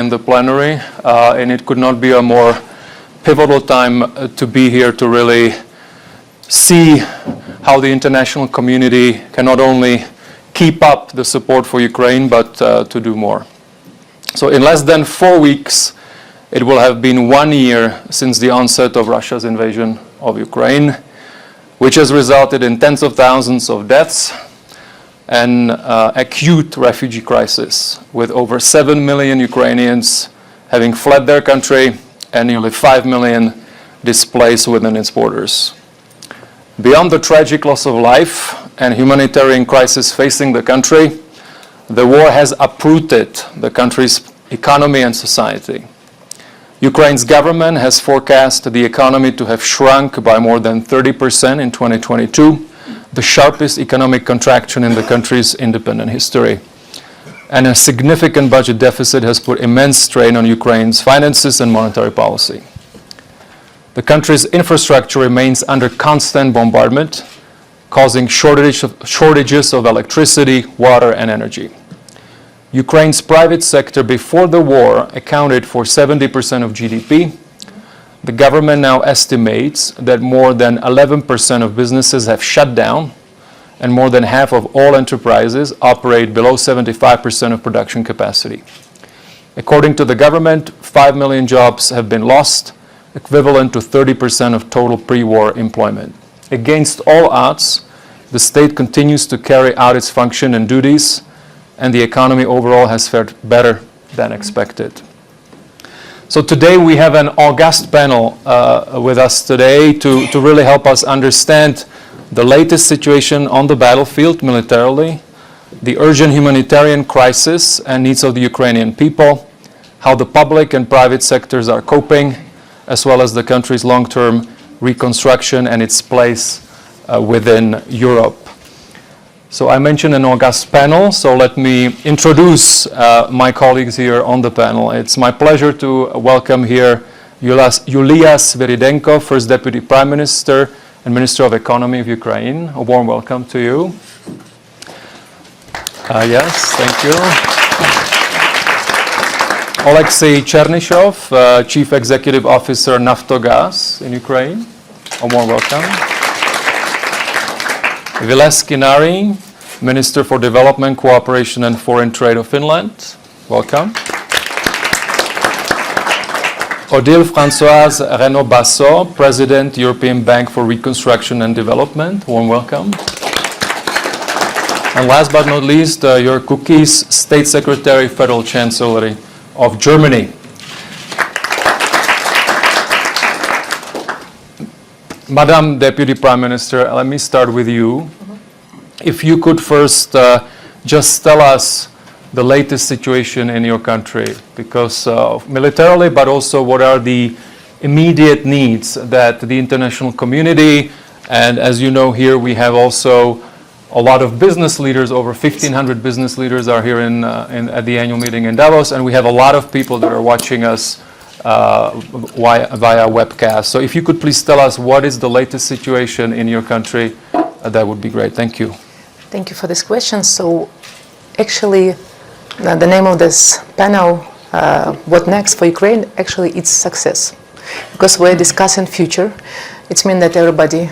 in the plenary, and it could not be a more pivotal time to be here to really see how the international community can not only keep up the support for Ukraine, but to do more. So in less than 4 weeks, it will have been 1 year since the onset of Russia's invasion of Ukraine, which has resulted in tens of thousands of deaths and acute refugee crisis, with over 7 million Ukrainians having fled their country and nearly 5 million displaced within its borders. Beyond the tragic loss of life and humanitarian crisis facing the country, the war has uprooted the country's economy and society. Ukraine's government has forecast the economy to have shrunk by more than 30% in 2022, the sharpest economic contraction in the country's independent history. And a significant budget deficit has put immense strain on Ukraine's finances and monetary policy. The country's infrastructure remains under constant bombardment, causing shortages of electricity, water, and energy. Ukraine's private sector before the war accounted for 70% of GDP. The government now estimates that more than 11% of businesses have shut down, and more than half of all enterprises operate below 75% of production capacity. According to the government, 5 million jobs have been lost, equivalent to 30% of total pre-war employment. Against all odds, the state continues to carry out its function and duties, and the economy overall has fared better than expected. So today we have an august panel with us today to really help us understand the latest situation on the battlefield militarily, the urgent humanitarian crisis and needs of the Ukrainian people, how the public and private sectors are coping, as well as the country's long-term reconstruction and its place within Europe. So I mentioned an august panel, so let me introduce my colleagues here on the panel. It's my pleasure to welcome here Yulia Sviridenko, First Deputy Prime Minister and Minister of Economy of Ukraine. A warm welcome to you. Yes, thank you. Alexei Chernyshov, Chief Executive Officer, Naftogaz in Ukraine. A warm welcome. Viles Kinari, Minister for Development, Cooperation and Foreign Trade of Finland. Welcome. Odile Françoise Renaud-Bassot, President, European Bank for Reconstruction and Development. Warm welcome. And last but not least, your cookies, State Secretary, Federal Chancellery of Germany. Madam Deputy Prime Minister, let me start with you. If you could first just tell us the latest situation in your country, because militarily, but also what are the immediate needs that the international community, and as you know here we have also a lot of business leaders, over 1,500 business leaders are here at the annual meeting in Davos, and we have a lot of people that are watching us via webcast. So if you could please tell us what is the latest situation in your country, that would be great. Thank you. Thank you for this question. So actually, the name of this panel, What Next for Ukraine, actually it's success. Because we're discussing future, it means that everybody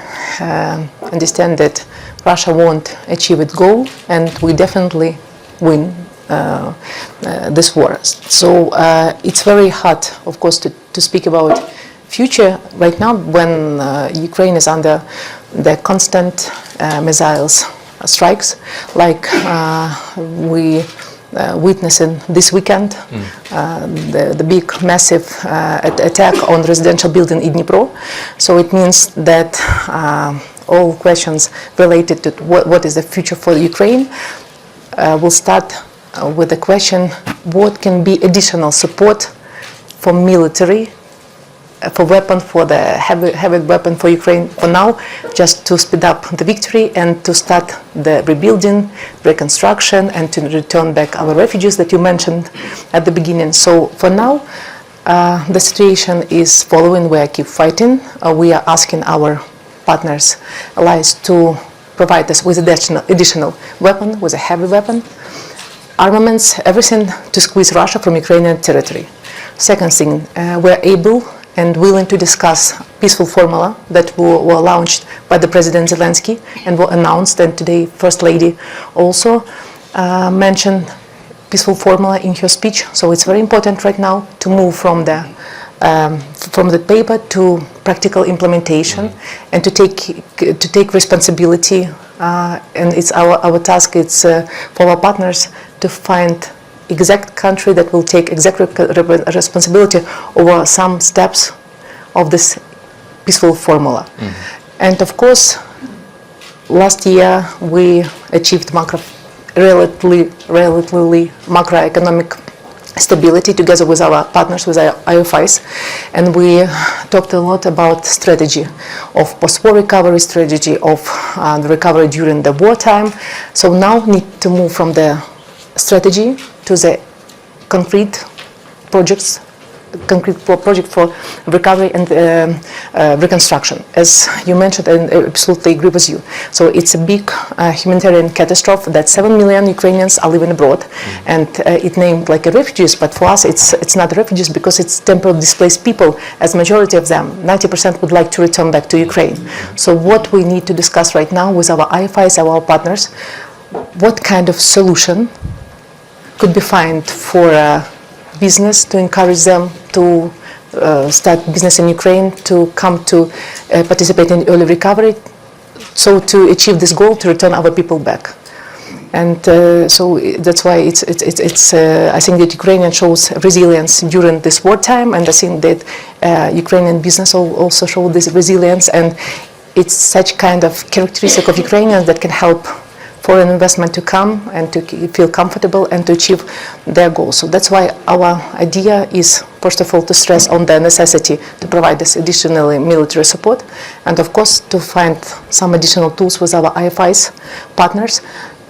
understand that Russia won't achieve its goal, and we definitely win this war. So it's very hard, of course, to speak about future right now when Ukraine is under the constant missiles strikes, like we witnessing this weekend, the big massive attack on residential building in Dnipro. So it means that all questions related to what is the future for Ukraine will start with the question, what can be additional support for military, for weapon, for the heavy weapon for Ukraine for now, just to speed up the victory and to start the rebuilding, reconstruction, and to return back our refugees that you mentioned at the beginning. So for now, the situation is following. We keep fighting. We are asking our partners, allies, to provide us with additional weapon, with a heavy weapon. armaments, everything to squeeze Russia from Ukrainian territory. Second thing, we're able and willing to discuss peaceful formula that were launched by the President Zelensky and were announced, and today First Lady also mentioned peaceful formula in her speech. So it's very important right now to move from the paper to practical implementation and to take responsibility. And it's our task. It's for our partners to find exact country that will take exact responsibility over some steps of this peaceful formula. And of course, last year we achieved relatively macroeconomic stability together with our partners, with our IFIs, and we talked a lot about strategy of post-war recovery, strategy of the recovery during the wartime. So now we need to move from the strategy to the concrete project for recovery and reconstruction. As you mentioned, and I absolutely agree with you. So it's a big humanitarian catastrophe that 7 million Ukrainians are living abroad, and it named like refugees, but for us it's not refugees because it's temporarily displaced people, as majority of them, 90% would like to return back to Ukraine. So what we need to discuss right now with our IFIs, our partners, what kind of solution could be found for business to encourage them to start business in Ukraine, to come to participate in early recovery, so to achieve this goal to return our people back. And so that's why it's I think that Ukrainian shows resilience during this wartime, and I think that Ukrainian business also show this resilience, and it's such kind of characteristic of Ukrainians that can help foreign investment to come and to feel comfortable and to achieve their goals. So that's why our idea is, first of all, to stress on the necessity to provide this additional military support, and of course to find some additional tools with our IFIs partners,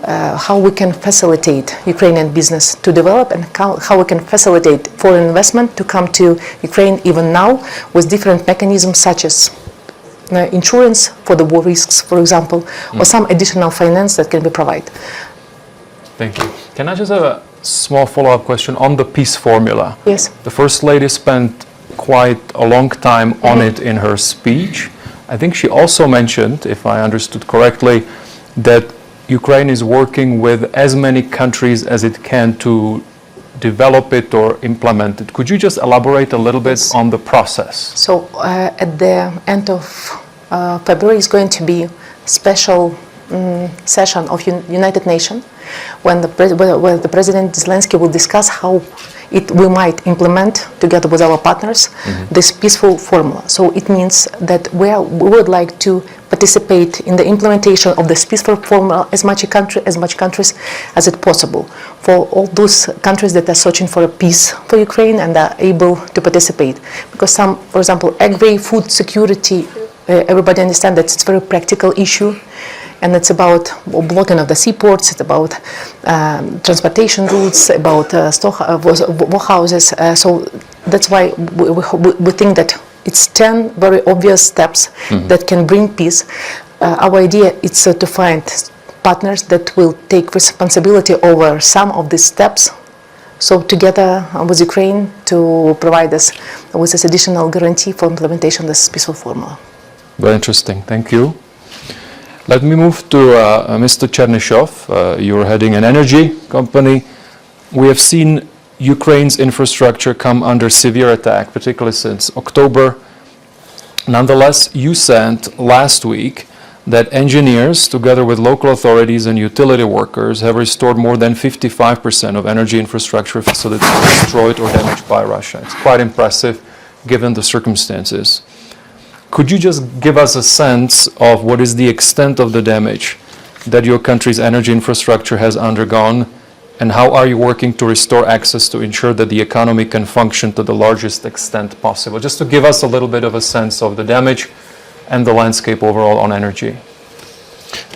how we can facilitate Ukrainian business to develop, and how we can facilitate foreign investment to come to Ukraine even now with different mechanisms such as insurance for the war risks, for example, or some additional finance that can be provided. Thank you. Can I just have a small follow-up question on the peace formula? Yes. The First Lady spent quite a long time on it in her speech. I think she also mentioned, if I understood correctly, that Ukraine is working with as many countries as it can to develop it or implement it. Could you just elaborate a little bit on the process? So at the end of February is going to be special session of United Nations when the President Zelensky will discuss how we might implement together with our partners this peaceful formula. So it means that we would like to participate in the implementation of this peaceful formula as much countries as it possible, for all those countries that are searching for a peace for Ukraine and are able to participate. Because some, for example, agri-food security, everybody understands that it's a very practical issue, and it's about blocking of the seaports, it's about transportation routes, about warehouses. So that's why we think that it's 10 very obvious steps that can bring peace. Our idea is to find partners that will take responsibility over some of these steps. So together with Ukraine to provide us with this additional guarantee for implementation of this peaceful formula. Very interesting. Thank you. Let me move to Mr. Chernyshov. You're heading an energy company. We have seen Ukraine's infrastructure come under severe attack, particularly since October. Nonetheless, you said last week that engineers, together with local authorities and utility workers, have restored more than 55% of energy infrastructure facilities destroyed or damaged by Russia. It's quite impressive given the circumstances. Could you just give us a sense of what is the extent of the damage that your country's energy infrastructure has undergone, and how are you working to restore access to ensure that the economy can function to the largest extent possible? Just to give us a little bit of a sense of the damage and the landscape overall on energy.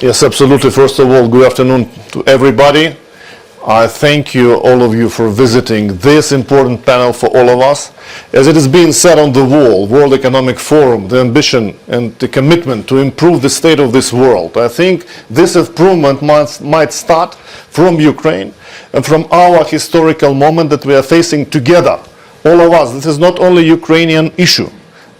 Yes, absolutely. First of all, good afternoon to everybody. I thank you, all of you, for visiting this important panel for all of us. As it is being said on the wall, World Economic Forum, the ambition and the commitment to improve the state of this world. I think this improvement might start from Ukraine and from our historical moment that we are facing together, all of us. This is not only a Ukrainian issue,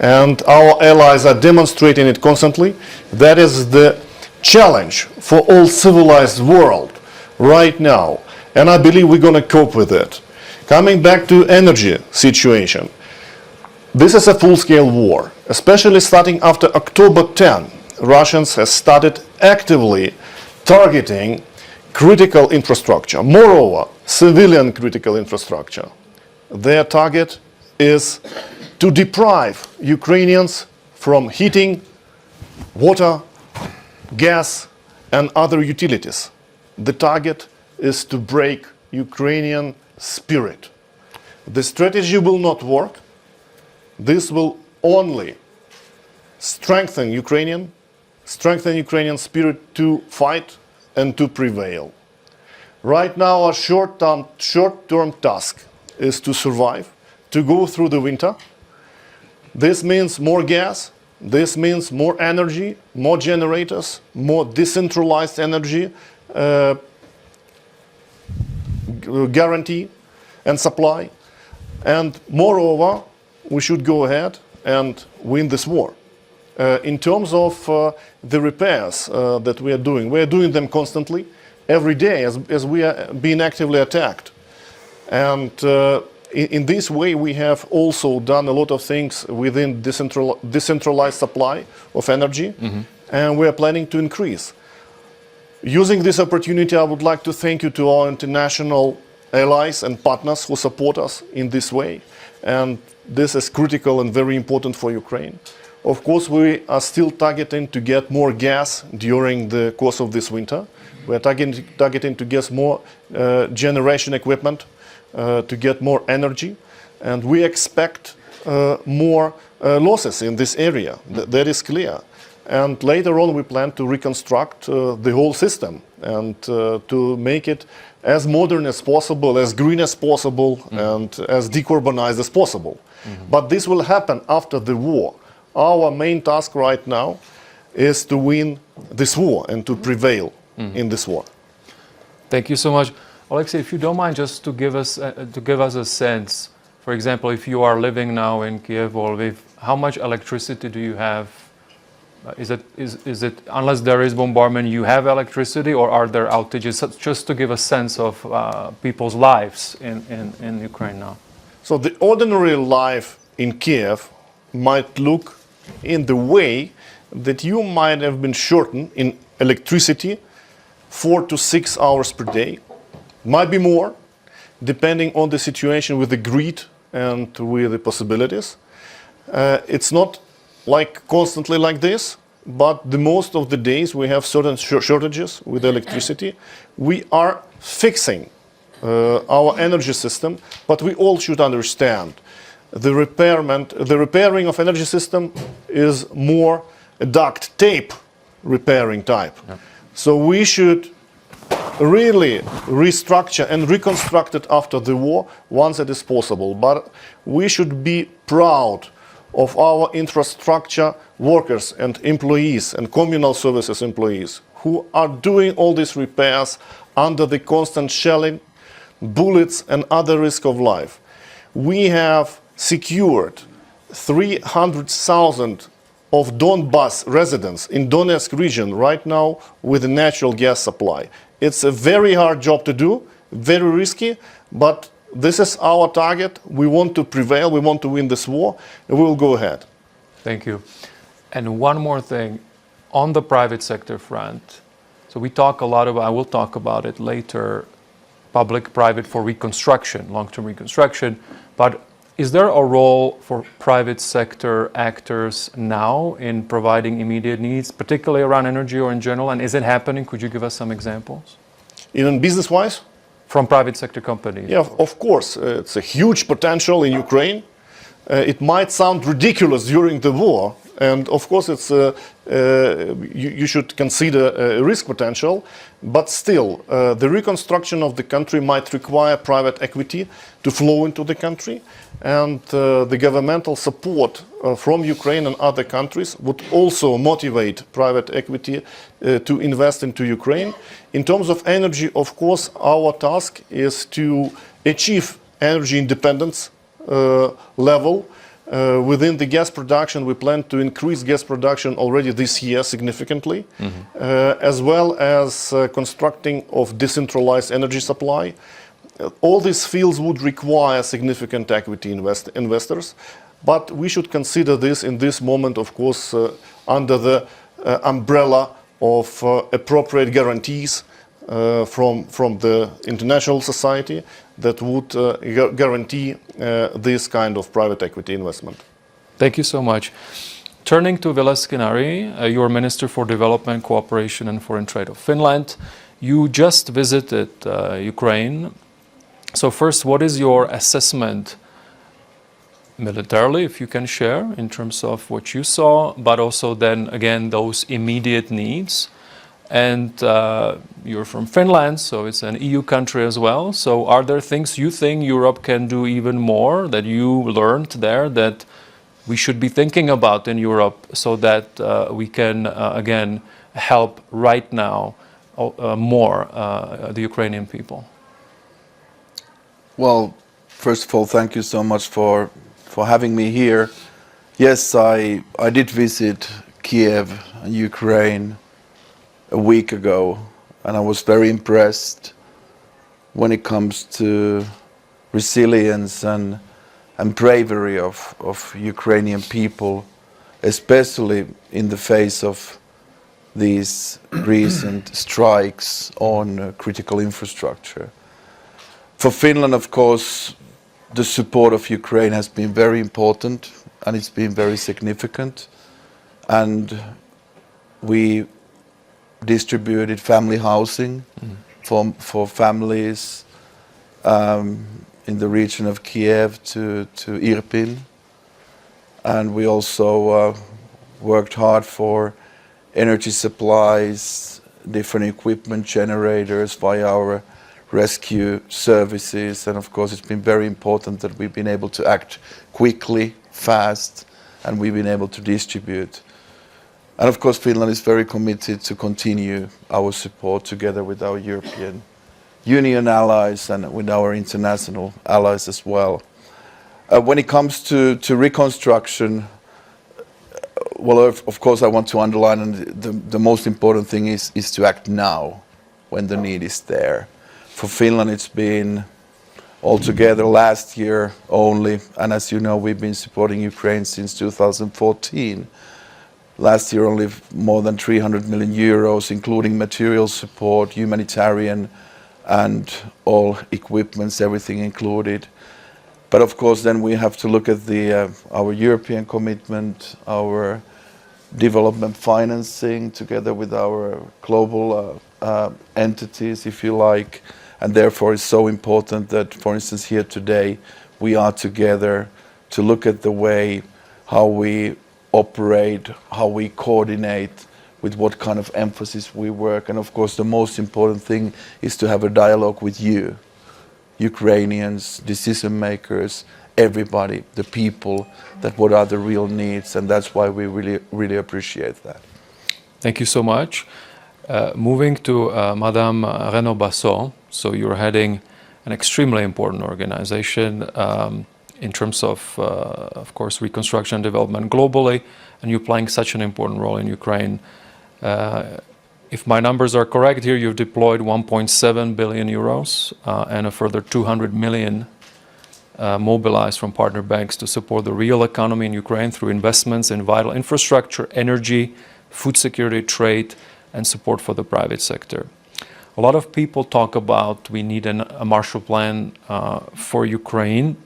and our allies are demonstrating it constantly. That is the challenge for all civilized world right now. And I believe we're going to cope with it. Coming back to energy situation, this is a full-scale war, especially starting after October 10. Russians have started actively targeting critical infrastructure, moreover, civilian critical infrastructure. Their target is to deprive Ukrainians from heating, water, gas, and other utilities. The target is to break Ukrainian spirit. The strategy will not work. This will only strengthen Ukrainian spirit to fight and to prevail. Right now, our short-term task is to survive, to go through the winter. This means more gas. This means more energy, more generators, more decentralized energy guarantee and supply. And moreover, we should go ahead and win this war. In terms of the repairs that we are doing them constantly, every day, as we are being actively attacked. And in this way, we have also done a lot of things within decentralized supply of energy, and we are planning to increase. Using this opportunity, I would like to thank you to our international allies and partners who support us in this way. And this is critical and very important for Ukraine. Of course, we are still targeting to get more gas during the course of this winter. We are targeting to get more generation equipment, to get more energy. And we expect more losses in this area. That is clear. And later on, we plan to reconstruct the whole system and to make it as modern as possible, as green as possible, and as decarbonized as possible. But this will happen after the war. Our main task right now is to win this war and to prevail in this war. Thank you so much. Alexei, if you don't mind, just to give us a sense, for example, if you are living now in Kiev or Lviv, how much electricity do you have? Is it, unless there is bombardment, you have electricity, or are there outages? Just to give a sense of people's lives in Ukraine now. So the ordinary life in Kiev might look in the way that you might have been shortened in electricity 4 to 6 hours per day. Might be more, depending on the situation with the grid and with the possibilities. It's not like constantly like this, but the most of the days we have certain shortages with electricity. We are fixing our energy system, but we all should understand the repairing of energy system is more a duct tape repairing type. Yeah. So we should really restructure and reconstruct it after the war once it is possible. But we should be proud of our infrastructure workers and employees and communal services employees who are doing all these repairs under the constant shelling, bullets, and other risk of life. We have secured 300,000 of Donbas residents in Donetsk region right now with a natural gas supply. It's a very hard job to do, very risky, but this is our target. We want to prevail. We want to win this war, and we will go ahead. Thank you. And one more thing, on the private sector front. So we talk a lot about, I will talk about it later, public-private for reconstruction, long-term reconstruction. But is there a role for private sector actors now in providing immediate needs, particularly around energy or in general? And is it happening? Could you give us some examples? Even business-wise? From private sector companies? Yeah, of course. It's a huge potential in Ukraine. It might sound ridiculous during the war, And of course, it's you should consider risk potential, but still, the reconstruction of the country might require private equity to flow into the country, and the governmental support from Ukraine and other countries would also motivate private equity to invest into Ukraine. In terms of energy, of course, our task is to achieve energy independence level. Within the gas production, we plan to increase gas production already this year significantly, as well as constructing of decentralized energy supply. All these fields would require significant equity investors, but we should consider this in this moment, of course, under the umbrella of appropriate guarantees from the international society that would guarantee this kind of private equity investment. Thank you so much. Turning to Ville Skinnari, you are Minister for Development, Cooperation and Foreign Trade of Finland. You just visited Ukraine. So first, what is your assessment militarily, if you can share, in terms of what you saw, but also then again those immediate needs? And you're from Finland, so it's an EU country as well. So are there things you think Europe can do even more that you learned there that we should be thinking about in Europe so that we can, again, help right now more the Ukrainian people? Well, first of all, thank you so much for having me here. Yes, I did visit Kiev and Ukraine a week ago, and I was very impressed when it comes to resilience and bravery of Ukrainian people, especially in the face of these recent strikes on critical infrastructure. For Finland, of course, the support of Ukraine has been very important and it's been very significant, and we distributed family housing for families in the region of Kiev to Irpin, and we also worked hard for energy supplies, different equipment generators via our rescue services, and of course it's been very important that we've been able to act quickly, fast, and we've been able to distribute. And of course Finland is very committed to continue our support together with our European Union allies and with our international allies as well. When it comes to reconstruction, well, of course I want to underline, and the most important thing is to act now when the need is there. For Finland, it's been altogether last year only, and as you know, we've been supporting Ukraine since 2014. Last year, only more than 300 million euros, including material support, humanitarian, and all equipments, everything included. But of course, then we have to look at our European commitment, our development financing, together with our global entities, if you like. And therefore it's so important that, for instance, here today, we are together to look at the way how we operate, how we coordinate, with what kind of emphasis we work. And of course, the most important thing is to have a dialogue with you, Ukrainians, decision makers, everybody, the people, that what are the real needs. And that's why we really, really appreciate that. Thank you so much. Moving to Madame Renaud Bassot. So you're heading an extremely important organization in terms of course, reconstruction and development globally, and you're playing such an important role in Ukraine. If my numbers are correct here, you've deployed 1.7 billion euros and a further 200 million mobilized from partner banks to support the real economy in Ukraine through investments in vital infrastructure, energy, food security, trade, and support for the private sector. A lot of people talk about we need a Marshall Plan for Ukraine.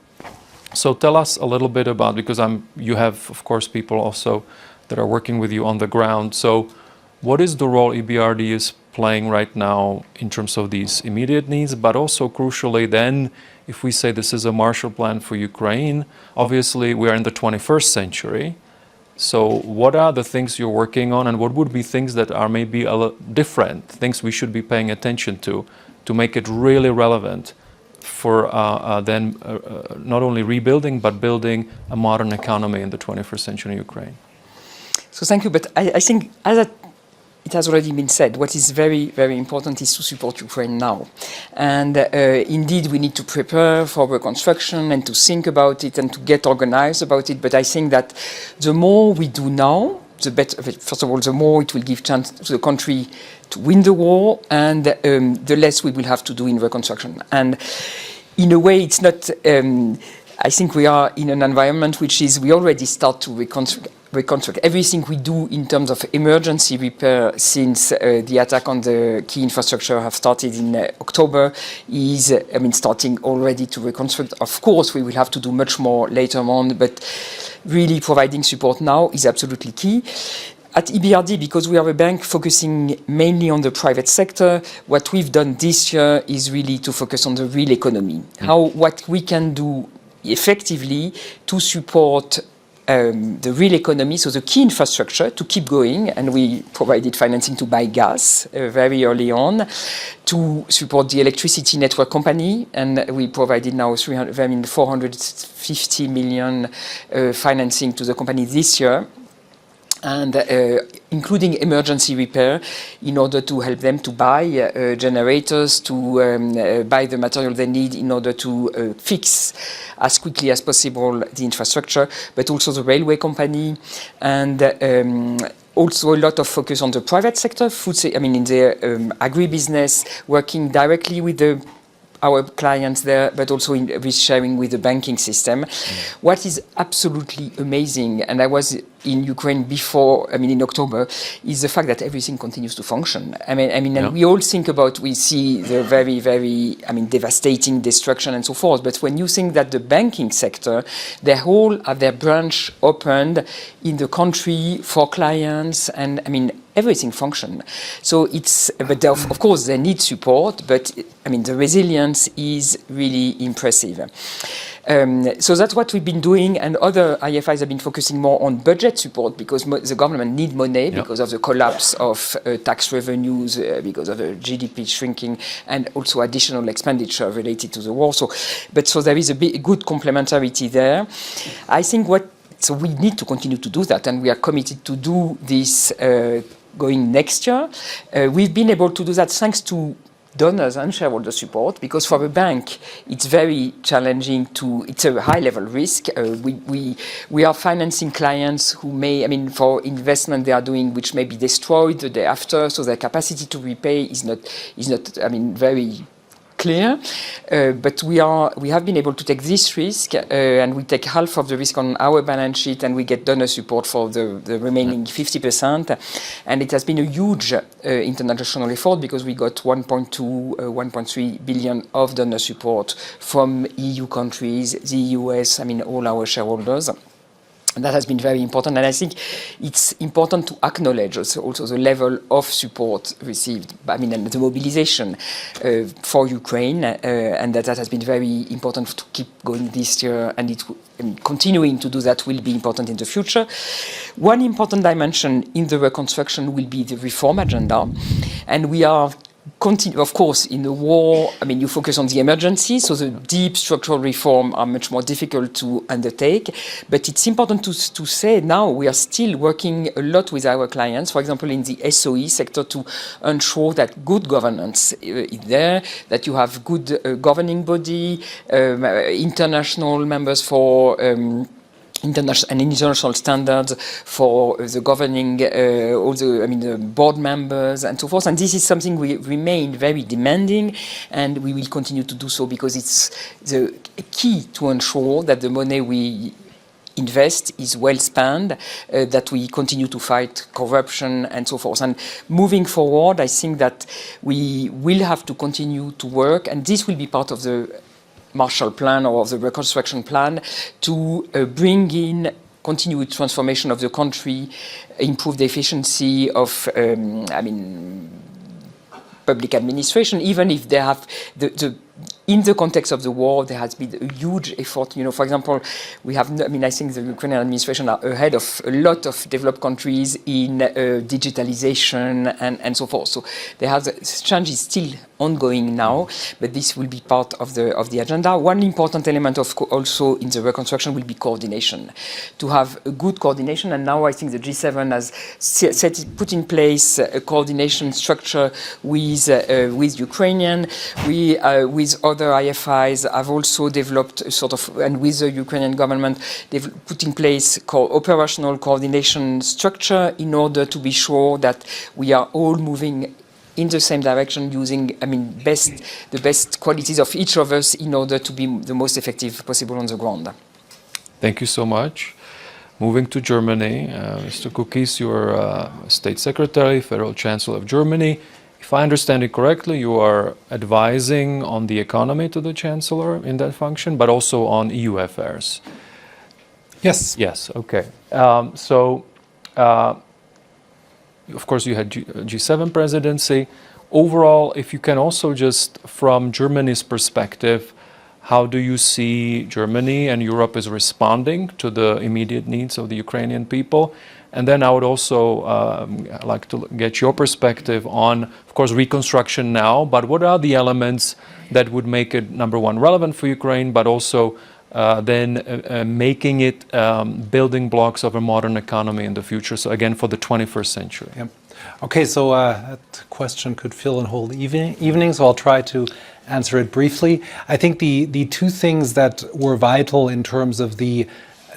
So tell us a little bit about, because you have, of course, people also that are working with you on the ground. So what is the role EBRD is playing right now in terms of these immediate needs, but also crucially then, if we say this is a Marshall Plan for Ukraine, obviously we are in the 21st century, So what are the things you're working on, and what would be things that are maybe a little different, things we should be paying attention to make it really relevant for then not only rebuilding but building a modern economy in the 21st century in Ukraine? So thank you, but I think it has already been said, what is very, very important is to support Ukraine now. And indeed, we need to prepare for reconstruction and to think about it and to get organized about it. But I think that the more we do now, the better. First of all, the more it will give chance to the country to win the war, and the less we will have to do in reconstruction. And in a way, it's not... I think we are in an environment which is, we already start to reconstruct everything we do in terms of emergency repair since the attack on the key infrastructure have started in October is, starting already to reconstruct. Of course, we will have to do much more later on, but really providing support now is absolutely key. At EBRD, because we are a bank focusing mainly on the private sector, what we've done this year is really to focus on the real economy. What we can do effectively to support the real economy, so the key infrastructure to keep going, and we provided financing to buy gas very early on, to support the electricity network company, and we provided now 450 million financing to the company this year, and including emergency repair in order to help them to buy generators, to buy the material they need in order to fix as quickly as possible the infrastructure, but also the railway company, and also a lot of focus on the private sector, in the agribusiness, working directly with our clients there, but also with sharing with the banking system. What is absolutely amazing, and I was in Ukraine before, in October, is the fact that everything continues to function. And we all think about, we see the very, very, devastating destruction and so forth, but when you think that the banking sector, they all have their branch opened in the country for clients, and everything function. So but of course they need support, but the resilience is really impressive. So that's what we've been doing, and other IFIs have been focusing more on budget support because the government need money because of the collapse of tax revenues, because of the GDP shrinking, and also additional expenditure related to the war. So there is a good complementarity there. I think so we need to continue to do that, and we are committed to do this going next year. We've been able to do that thanks to donors and shareholder support, because for a bank it's very challenging it's a high level risk. We are financing clients who may, for investment they are doing which may be destroyed the day after, so their capacity to repay is not very clear, but we have been able to take this risk, and we take half of the risk on our balance sheet, and we get donor support for the remaining 50%, and it has been a huge international effort because we got 1.3 billion of donor support from EU countries, the US, all our shareholders. And that has bthat has been very important, and I think it's important to acknowledge also the level of support received, and the mobilization for Ukraine, and that has been very important to keep going this year, and continuing to do that will be important in the future. One important dimension in the reconstruction will be the reform agenda, and we are of course, in the war, you focus on the emergency, so the deep structural reform are much more difficult to undertake. But it's important to say now we are still working a lot with our clients, for example, in the SOE sector, to ensure that good governance is there, that you have good governing body, international members for international standards for the governing, all the board members and so forth. And this is something we remain very demanding, and we will continue to do so because it's the key to ensure that the money we invest is well spent, that we continue to fight corruption and so forth. And moving forward, I think that we will have to continue to work, and this will be part of the Marshall Plan or of the reconstruction plan, to bring in continued transformation of the country, improve the efficiency of public administration, even if they have the in the context of the war, there has been a huge effort. For example, we have, I think the Ukrainian administration are ahead of a lot of developed countries in digitalization and so forth. So this change is still ongoing now, but this will be part of the agenda. One important element also in the reconstruction will be coordination. To have a good coordination, and now I think the G7 has put in place a coordination structure with Ukrainian. We, with other IFIs, have also developed a sort of, and with the Ukrainian government, they've put in place operational coordination structure in order to be sure that we are all moving in the same direction, using, the best qualities of each of us in order to be the most effective possible on the ground. Thank you so much. Moving to Germany, Mr. Kukis, you are State Secretary, Federal Chancellor of Germany. If I understand it correctly, you are advising on the economy to the Chancellor in that function, but also on EU affairs. Yes. Yes, okay. Of course, you had G7 presidency. Overall, if you can also just, from Germany's perspective, how do you see Germany and Europe is responding to the immediate needs of the Ukrainian people? And then I would also like to get your perspective on, of course, reconstruction now, but what are the elements that would make it, number one, relevant for Ukraine, but also then making it building blocks of a modern economy in the future, so again, for the 21st century. Yep. Okay, so that question could fill a whole evening, so I'll try to answer it briefly. I think the two things that were vital in terms of the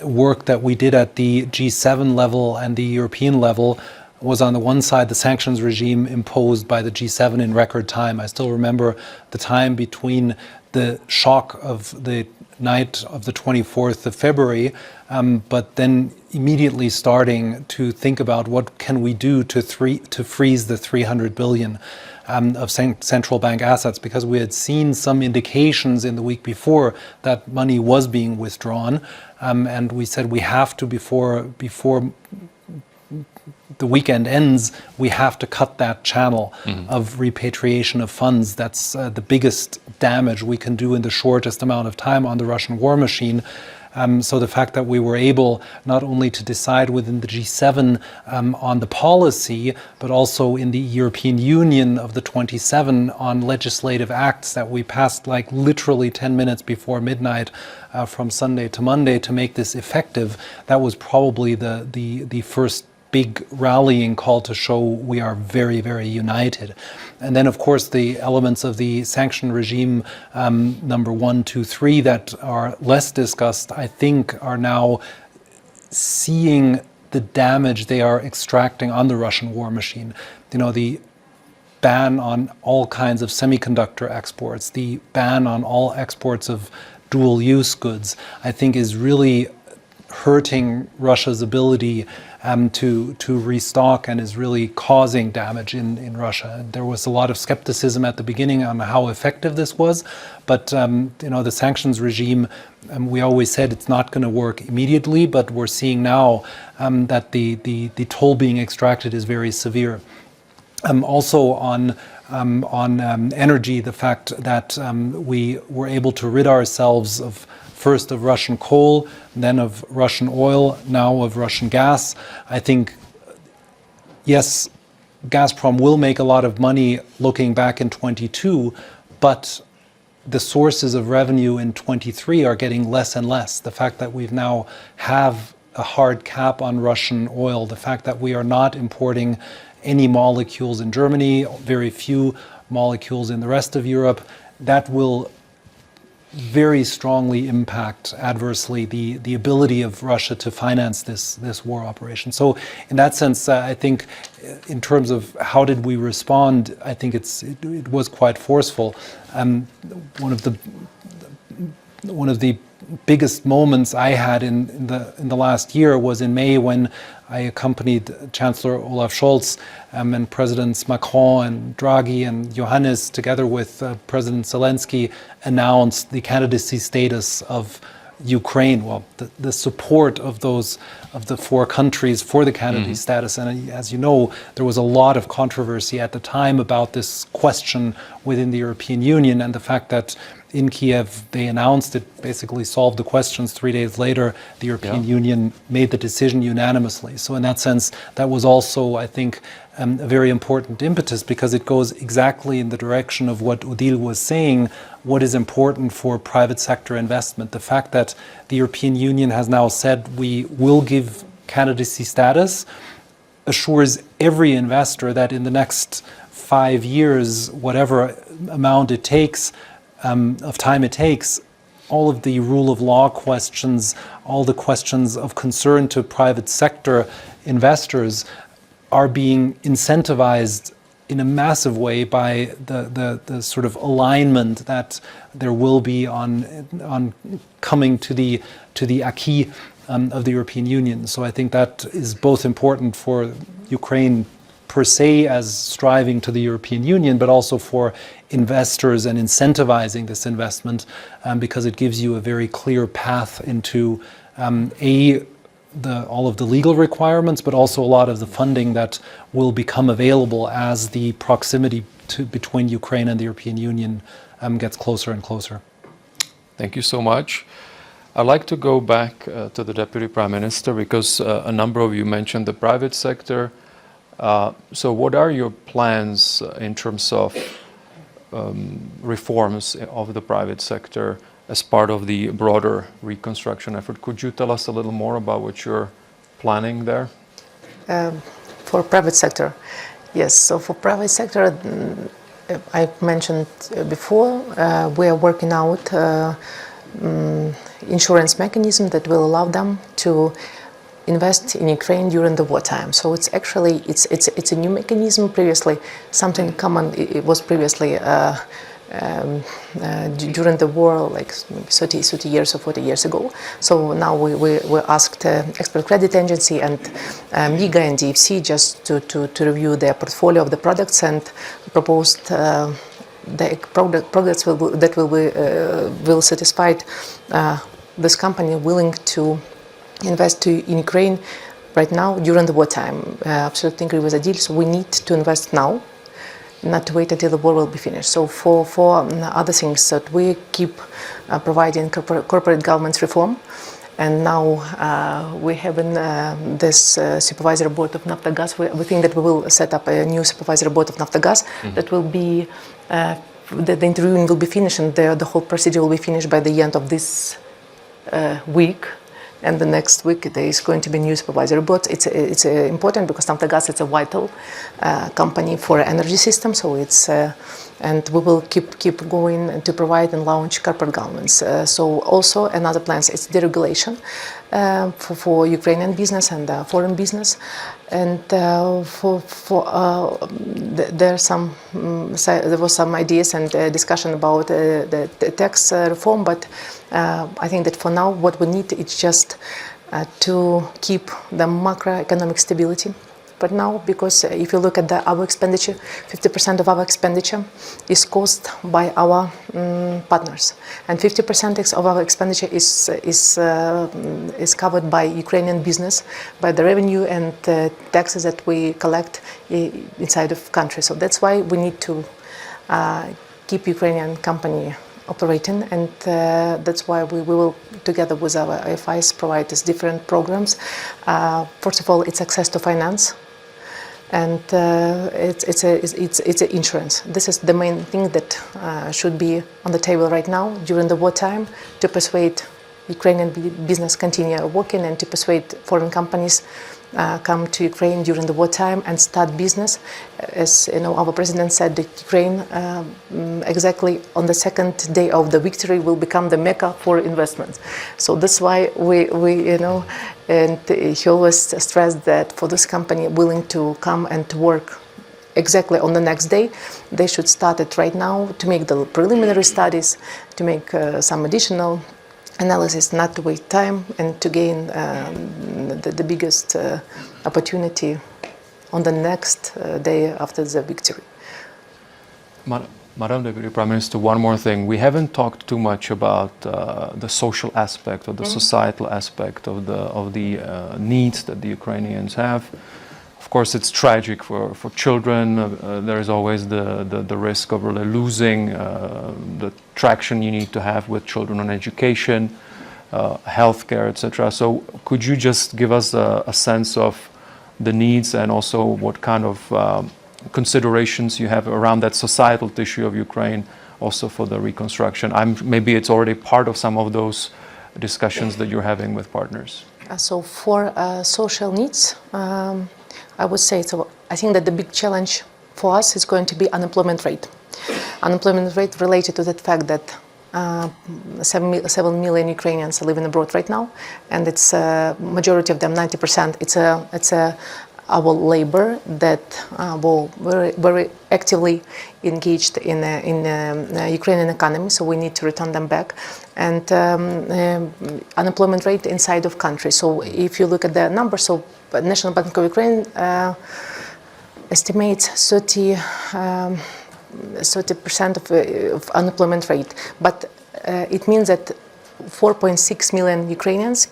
work that we did at the G7 level and the European level was, on the one side, the sanctions regime imposed by the G7 in record time. I still remember the time between the shock of the night of the 24th of February, but then immediately starting to think about what can we do to freeze the 300 billion of central bank assets, because we had seen some indications in the week before that money was being withdrawn, and we said we have to, before the weekend ends, we have to cut that channel of repatriation of funds. That's the biggest damage we can do in the shortest amount of time on the Russian war machine. So the fact that we were able not only to decide within the G7 on the policy, but also in the European Union of the 27 on legislative acts that we passed like literally 10 minutes before midnight from Sunday to Monday to make this effective, that was probably the first big rallying call to show we are very, very united. And then, of course, the elements of the sanction regime, number 1, 2, 3, that are less discussed, I think, are now seeing the damage they are extracting on the Russian war machine. The ban on all kinds of semiconductor exports, the ban on all exports of dual-use goods, I think is really hurting Russia's ability to restock, and is really causing damage in Russia. There was a lot of skepticism at the beginning on how effective this was, but the sanctions regime, we always said it's not going to work immediately, but we're seeing now that the toll being extracted is very severe. Also on energy, the fact that we were able to rid ourselves of first of Russian coal, then of Russian oil, now of Russian gas. I think, yes, Gazprom will make a lot of money looking back in 22, but the sources of revenue in 23 are getting less and less. The fact that we've now have a hard cap on Russian oil, the fact that we are not importing any molecules in Germany, very few molecules in the rest of Europe, that will very strongly impact adversely the ability of Russia to finance this war operation. So in that sense, I think in terms of how did we respond, I think it was quite forceful. One of the biggest moments I had in the last year was in May, when I accompanied Chancellor Olaf Scholz and Presidents Macron and Draghi and Johannes, together with President Zelensky, announced the candidacy status of Ukraine. Well, the support of the 4 countries for the candidacy status. And as you know, there was a lot of controversy at the time about this question within the European Union, and the fact that in Kiev. They announced it, basically solved the questions. 3 days later, the European Union made the decision unanimously. So in that sense, that was also, I think, a very important impetus, because it goes exactly in the direction of what Odile was saying, what is important for private sector investment. The fact that the European Union has now said we will give candidacy status assures every investor that in the next 5 years, whatever amount it takes, of time it takes, all of the rule of law questions, all the questions of concern to private sector investors are being incentivized in a massive way by the sort of alignment that there will be on coming to the acquis of the European Union. So I think that is both important for Ukraine per se as striving to the European Union, but also for investors and incentivizing this investment, because it gives you a very clear path into all of the legal requirements, but also a lot of the funding that will become available as the proximity between Ukraine and the European Union gets closer and closer. Thank you so much. I'd like to go back to the Deputy Prime Minister, because a number of you mentioned the private sector. So what are your plans in terms of reforms of the private sector as part of the broader reconstruction effort? Could you tell us a little more about what you're planning there? For private sector, yes. So for private sector, I mentioned before, we are working out insurance mechanism that will allow them to invest in Ukraine during the wartime. So it's actually it's a new mechanism. Previously, something common. It was previously during the war, like 30 years or 40 years ago. So now we asked Export Credit Agency and MIGA and DFC just to review their portfolio of the products, and proposed the products that will satisfy this company willing to invest in Ukraine right now during the wartime. Absolutely agree with Odile. So we need to invest now, not to wait until the war will be finished. So for other things that we keep providing corporate governance reform, and now we have in this supervisory board of Naftogaz. We think that we will set up a new supervisory board of Naftogaz that will be the interviewing will be finished, and the whole procedure will be finished by the end of this week. And the next week there is going to be a new supervisory board. It's important because Naftogaz is a vital company for energy system. So it's and we will keep going to provide and launch corporate governance. So also another plan is deregulation for Ukrainian business and foreign business. And there was some ideas and discussion about the tax reform, but I think that for now what we need is just to keep the macroeconomic stability. But now, because if you look at our expenditure, 50% of our expenditure is caused by our partners, and 50% of our expenditure is covered by Ukrainian business, by the revenue and taxes that we collect inside of country. So that's why we need to keep Ukrainian company operating, and that's why we will, together with our IFIs, provide these different programs. First of all, it's access to finance. And it's an insurance. This is the main thing that should be on the table right now during the wartime, to persuade Ukrainian business continue working, and to persuade foreign companies come to Ukraine during the wartime and start business. As you know, our president said that Ukraine exactly on the second day of the victory will become the Mecca for investments. So that's why we and he always stressed that for this company willing to come and to work exactly on the next day, they should start it right now to make the preliminary studies, to make some additional analysis, not to wait time, and to gain the biggest opportunity on the next day after the victory. Madam Deputy Prime Minister, one more thing. We haven't talked too much about the social aspect or the societal aspect of the needs that the Ukrainians have. of course, it's tragic for children. There is always the risk of really losing the traction you need to have with children on education, healthcare, etc. So could you just give us a sense of the needs and also what kind of considerations you have around that societal tissue of Ukraine also for the reconstruction? Maybe it's already part of some of those discussions that you're having with partners. So for social needs, I would say, so I think that the big challenge for us is going to be unemployment rate. Unemployment rate related to the fact that 7 million Ukrainians are living abroad right now, and it's majority of them, 90%, it's our labor that will very actively engaged in Ukrainian economy, so we need to return them back. And unemployment rate inside of country. So if you look at the numbers, so National Bank of Ukraine estimates 30% of unemployment rate, but it means that 4.6 million Ukrainians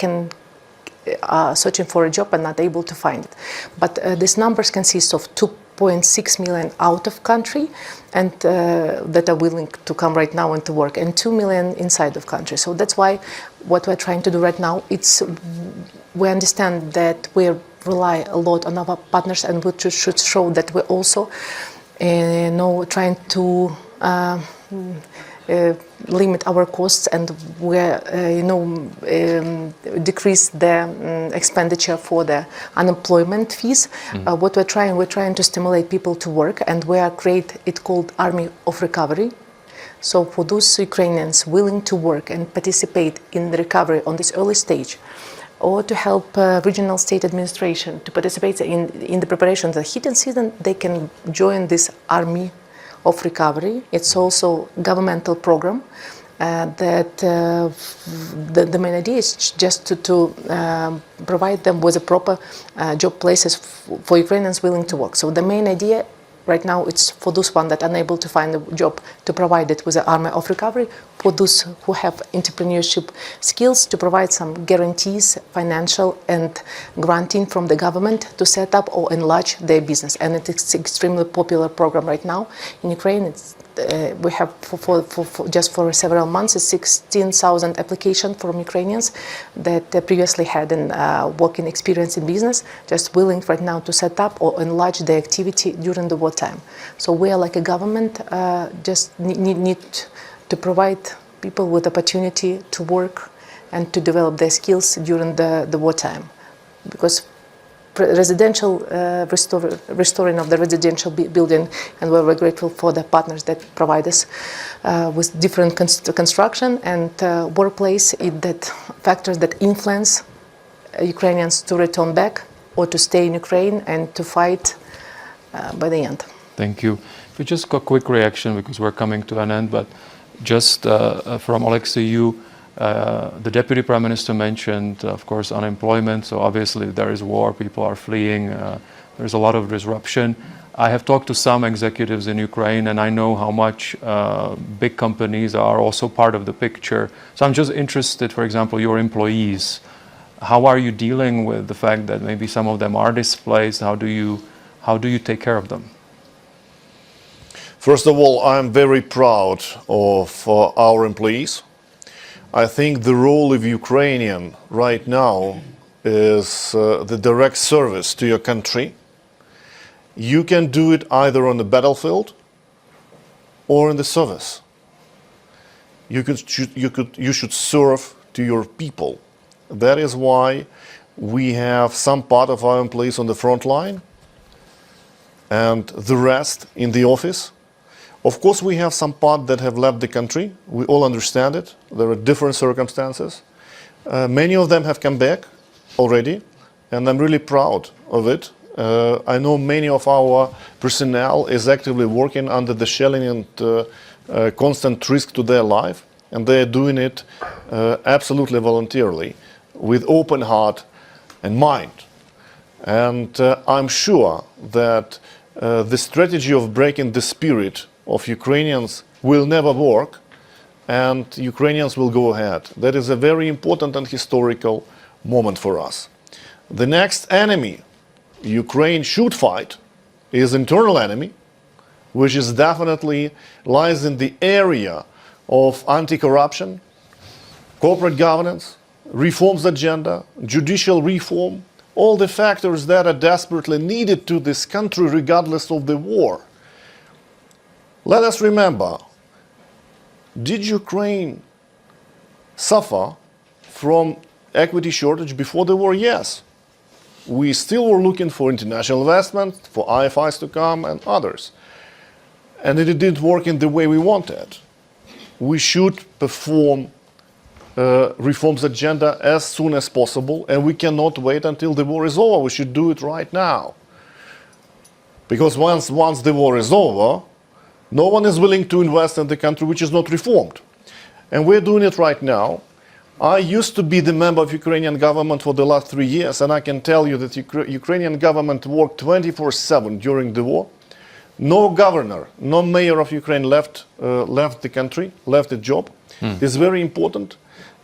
are searching for a job and not able to find it. But these numbers consist of 2.6 million out of country and that are willing to come right now and to work, and 2 million inside of country. So that's why what we're trying to do right now, we understand that we rely a lot on our partners, and we should show that we're also trying to limit our costs, and we're decrease the expenditure for the unemployment fees. What we're trying to stimulate people to work, and we are it called Army of Recovery. So for those Ukrainians willing to work and participate in the recovery on this early stage, or to help regional state administration to participate in the preparation of the heating season, they can join this Army of Recovery. It's also a governmental program that the main idea is just to provide them with a proper job places for Ukrainians willing to work. So the main idea right now it's for those one that are unable to find a job, to provide it with the Army of Recovery. For those who have entrepreneurship skills, to provide some guarantees, financial and granting from the government to set up or enlarge their business. And it's an extremely popular program right now in Ukraine. We have just for several months 16,000 applications from Ukrainians that previously had working experience in business, just willing right now to set up or enlarge their activity during the wartime. So we are like a government, just need to provide people with opportunity to work and to develop their skills during the wartime, because residential restoring of the residential building, and we're very grateful for the partners that provide us with different construction and workplace that factors that influence Ukrainians to return back or to stay in Ukraine and to fight by the end. Thank you. We just got a quick reaction because we're coming to an end, but just from Alexei, the Deputy Prime Minister mentioned, of course, unemployment. So obviously there is war, people are fleeing, there's a lot of disruption. I have talked to some executives in Ukraine, and I know how much big companies are also part of the picture. So I'm just interested, for example, your employees. How are you dealing with the fact that maybe some of them are displaced? How do you take care of them? First of all, I'm very proud of our employees. I think the role of Ukrainian right now is the direct service to your country. You can do it either on the battlefield or in the service. You should serve to your people. That is why we have some part of our employees on the front line and the rest in the office. Of course, we have some part that have left the country. We all understand it. There are different circumstances. Many of them have come back already, and I'm really proud of it. I know many of our personnel is actively working under the shelling and constant risk to their life, and they are doing it absolutely voluntarily, with open heart and mind. And I'm sure that the strategy of breaking the spirit of Ukrainians will never work, and Ukrainians will go ahead. That is a very important and historical moment for us. The next enemy Ukraine should fight is internal enemy, which is definitely lies in the area of anti-corruption, corporate governance, reforms agenda, judicial reform, all the factors that are desperately needed to this country regardless of the war. Let us remember, did Ukraine suffer from equity shortage before the war? Yes. We still were looking for international investment, for IFIs to come and others. And it didn't work in the way we wanted. We should perform reforms agenda as soon as possible, and we cannot wait until the war is over. We should do it right now. Because once the war is over, no one is willing to invest in the country which is not reformed. And we're doing it right now. I used to be the member of Ukrainian government for the last 3 years, and I can tell you that Ukrainian government worked 24/7 during the war. No governor, no mayor of Ukraine left the country, left the job. It's very important.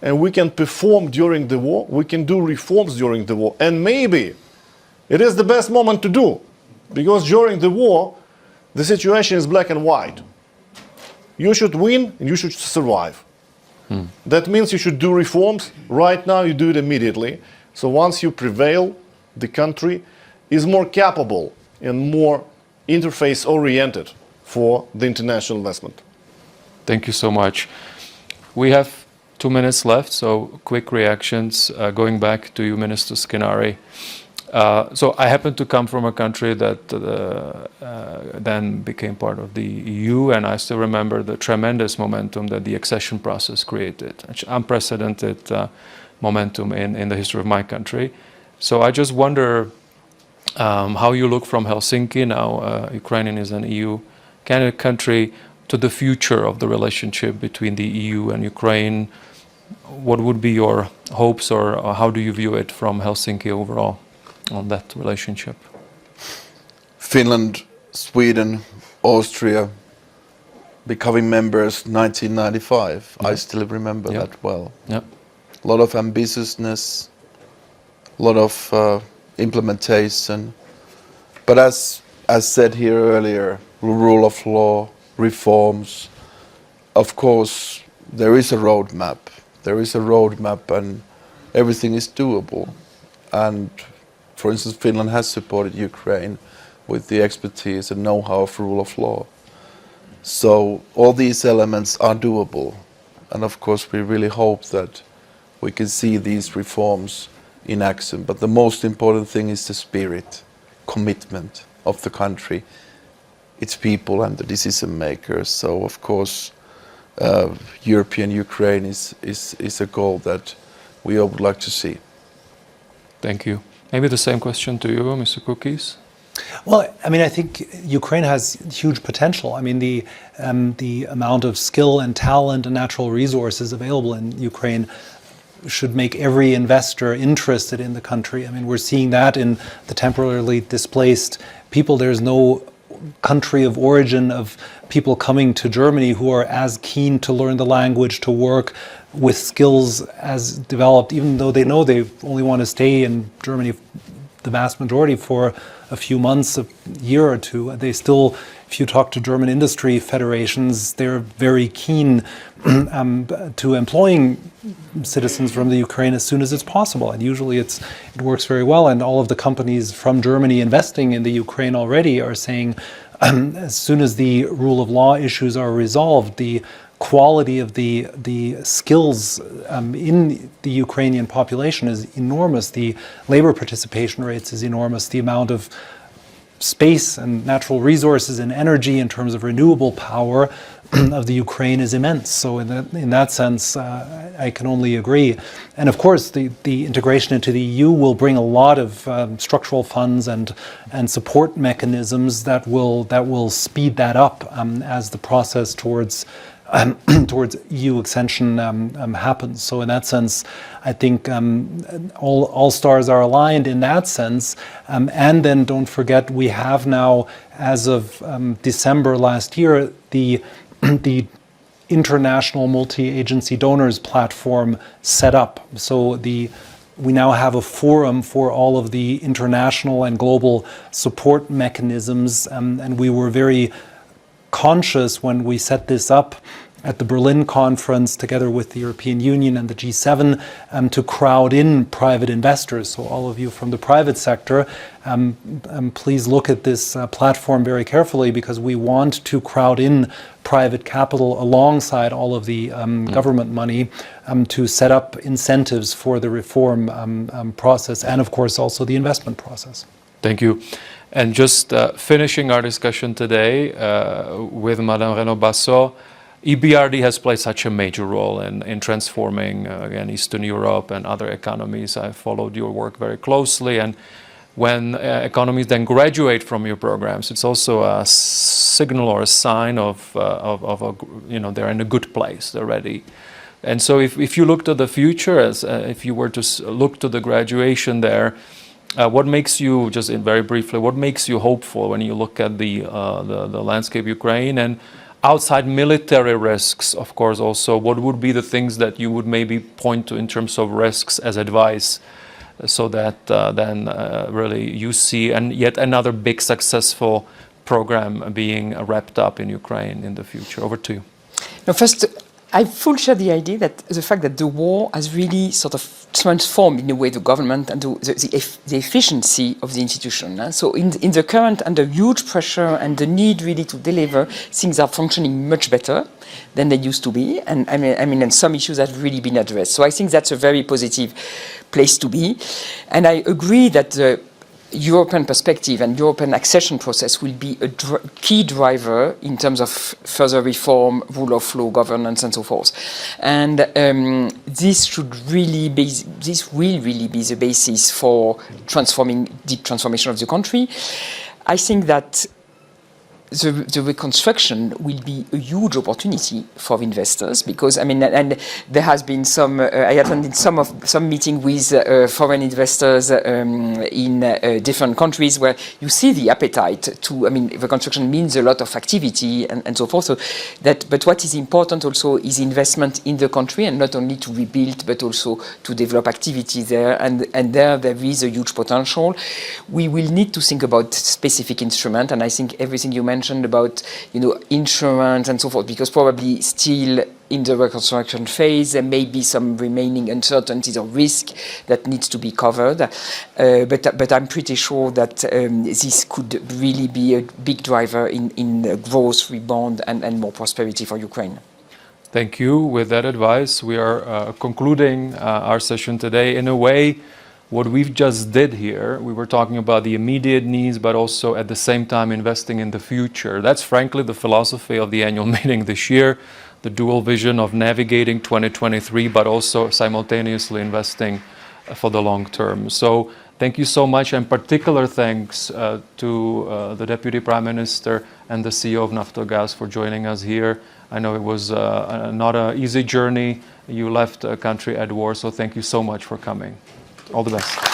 And we can perform during the war. We can do reforms during the war. And maybe it is the best moment to do. Because during the war, the situation is black and white. You should win and you should survive. That means you should do reforms. Right now, you do it immediately. So once you prevail, the country is more capable and more interface-oriented for the international investment. Thank you so much. We have 2 minutes left, so quick reactions. Going back to you, Minister Skinari. So I happen to come from a country that then became part of the EU, and I still remember the tremendous momentum that the accession process created, unprecedented momentum in the history of my country. So I just wonder how you look from Helsinki, now Ukraine is an EU candidate country, to the future of the relationship between the EU and Ukraine. What would be your hopes, or how do you view it from Helsinki overall on that relationship? Finland, Sweden, Austria becoming members 1995. I still remember that well. Yeah. A lot of ambitiousness, a lot of implementation. But as said here earlier, rule of law, reforms, of course, there is a roadmap. There is a roadmap and everything is doable. And for instance, Finland has supported Ukraine with the expertise and know-how of rule of law. So all these elements are doable. And of course, we really hope that we can see these reforms in action. But the most important thing is the spirit, commitment of the country, its people and the decision makers. So of course, European Ukraine is a goal that we all would like to see. Thank you. Maybe the same question to you, Mr. Kukis. Well, I mean, I think Ukraine has huge potential. I mean, the amount of skill and talent and natural resources available in Ukraine should make every investor interested in the country. I mean, we're seeing that in the temporarily displaced people. There's no country of origin of people coming to Germany who are as keen to learn the language, to work with skills as developed, even though they know they only want to stay in Germany, the vast majority, for a few months, a year or two. They still, if you talk to German industry federations, they're very keen to employing citizens from the Ukraine as soon as it's possible. And usually it works very well. And all of the companies from Germany investing in the Ukraine already are saying, as soon as the rule of law issues are resolved, the quality of the skills in the Ukrainian population is enormous. The labor participation rates is enormous. The amount of space and natural resources and energy in terms of renewable power of the Ukraine is immense. So in that sense, I can only agree. And of course, the integration into the EU will bring a lot of structural funds and support mechanisms that will speed that up as the process towards EU extension happens. So in that sense, I think all stars are aligned in that sense. And then don't forget, we have now, as of December last year, the international multi-agency donors platform set up. So the we now have a forum for all of the international and global support mechanisms, and we were very conscious when we set this up at the Berlin conference together with the European Union and the G7 to crowd in private investors. So all of you from the private sector, please look at this platform very carefully, because we want to crowd in private capital alongside all of the government money to set up incentives for the reform process and, of course, also the investment process. Thank you. And just finishing our discussion today with Madame Renaud-Bassot, EBRD has played such a major role in transforming, again, Eastern Europe and other economies. I followed your work very closely, and when economies then graduate from your programs, it's also a signal or a sign of they're in a good place, they're ready. And so if you look to the future, as if you were to look to the graduation there, what makes you, just very briefly, what makes you hopeful when you look at the landscape Ukraine? And outside military risks, of course, also, what would be the things that you would maybe point to in terms of risks as advice, so that then really you see yet another big successful program being wrapped up in Ukraine in the future? Over to you. No, first, I fully share the idea that the fact that the war has really sort of transformed in a way the government and the efficiency of the institution. So in the current, under huge pressure and the need really to deliver, things are functioning much better than they used to be. And and some issues have really been addressed. So I think that's a very positive place to be. And I agree that the European perspective and European accession process will be a key driver in terms of further reform, rule of law, governance, and so forth. And this will really be the basis for deep transformation of the country. I think that the reconstruction will be a huge opportunity for investors, because and there has been some. I attended some meeting with foreign investors in different countries, where you see the appetite to. Reconstruction means a lot of activity and so forth. So but what is important also is investment in the country, and not only to rebuild, but also to develop activity there. And there is a huge potential. We will need to think about specific instruments, and I think everything you mentioned about insurance and so forth, because probably still in the reconstruction phase there may be some remaining uncertainties or risk that needs to be covered, but I'm pretty sure that this could really be a big driver in growth, rebound, and more prosperity for Ukraine. Thank you. With that advice, we are concluding our session today. In a way, what we've just did here, we were talking about the immediate needs, but also at the same time investing in the future. That's frankly the philosophy of the annual meeting this year, the dual vision of navigating 2023, but also simultaneously investing for the long term. So thank you so much, and particular thanks to the Deputy Prime Minister and the CEO of Naftogaz for joining us here. I know it was not an easy journey. You left a country at war, so thank you so much for coming. All the best.